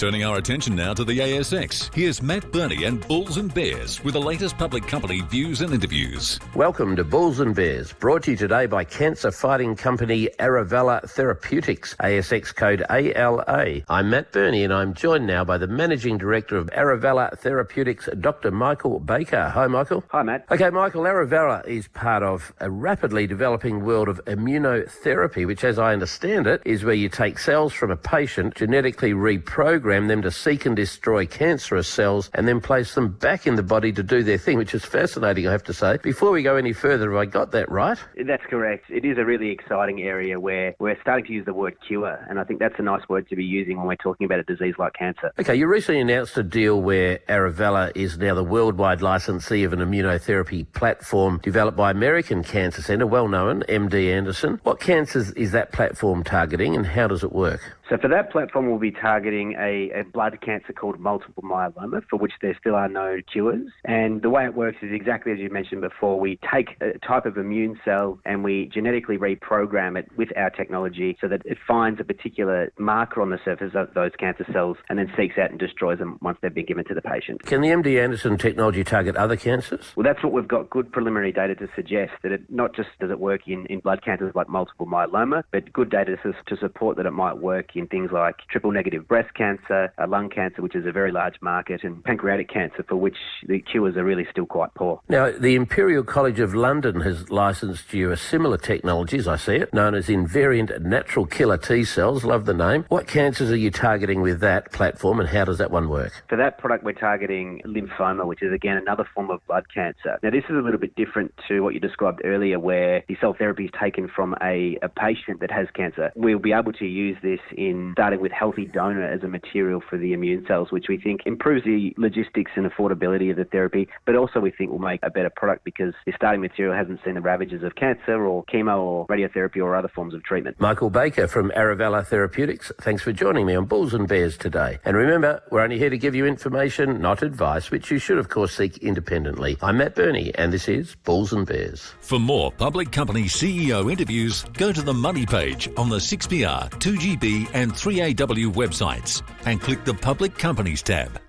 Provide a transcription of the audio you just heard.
Turning our attention now to the ASX, here's Matt Birney and Bulls and Bears with the latest public company views and interviews. Welcome to Bulls and Bears, brought to you today by cancer-fighting company Arovella Therapeutics, ASX code ALA. I'm Matt Birney and I'm joined now by the Managing Director of Arovella Therapeutics, Dr. Michael Baker. Hi, Michael. Hi, Matt. Okay, Michael, Arovella is part of a rapidly developing world of immunotherapy, which, as I understand it, is where you take cells from a patient, genetically reprogram them to seek and destroy cancerous cells and then place them back in the body to do their thing, which is fascinating, I have to say. Before we go any further, have I got that right? That's correct. It is a really exciting area where we're starting to use the word cure, and I think that's a nice word to be using when we're talking about a disease like cancer. Okay, you recently announced a deal where Arovella is now the worldwide licensee of an immunotherapy platform developed by American Cancer Centre, well known, MD Anderson. What cancers is that platform targeting and how does it work? So for that platform, we'll be targeting a blood cancer called multiple myeloma, for which there still are no cures. And the way it works is exactly as you mentioned before. We take a type of immune cell and we genetically reprogram it with our technology so that it finds a particular marker on the surface of those cancer cells and then seeks out and destroys them once they've been given to the patient. Can the MD Anderson technology target other cancers? Well, that's what we've got good preliminary data to suggest, that it not just does it work in blood cancers like multiple myeloma, but good data to support that it might work in things like triple-negative breast cancer, lung cancer, which is a very large market, and pancreatic cancer, for which the cures are really still quite poor. Now, the Imperial College of London has licensed you a similar technology, as I see it, known as invariant natural killer T cells. Love the name. What cancers are you targeting with that platform, and how does that one work? For that product, we're targeting lymphoma, which is, again, another form of blood cancer. Now, this is a little bit different to what you described earlier, where the cell therapy is taken from a patient that has cancer. We'll be able to use this in starting with healthy donor as a material for the immune cells, which we think improves the logistics and affordability of the therapy, but also we think will make a better product because the starting material hasn't seen the ravages of cancer or chemo or radiotherapy or other forms of treatment. Michael Baker from Arovella Therapeutics, thanks for joining me on Bulls and Bears today. And remember, we're only here to give you information, not advice, which you should, of course, seek independently. I'm Matt Birney, and this is Bulls and Bears. For more public company CEO interviews, go to the Money page on the 6PR, 2GB and 3AW websites and click the Public Companies tab.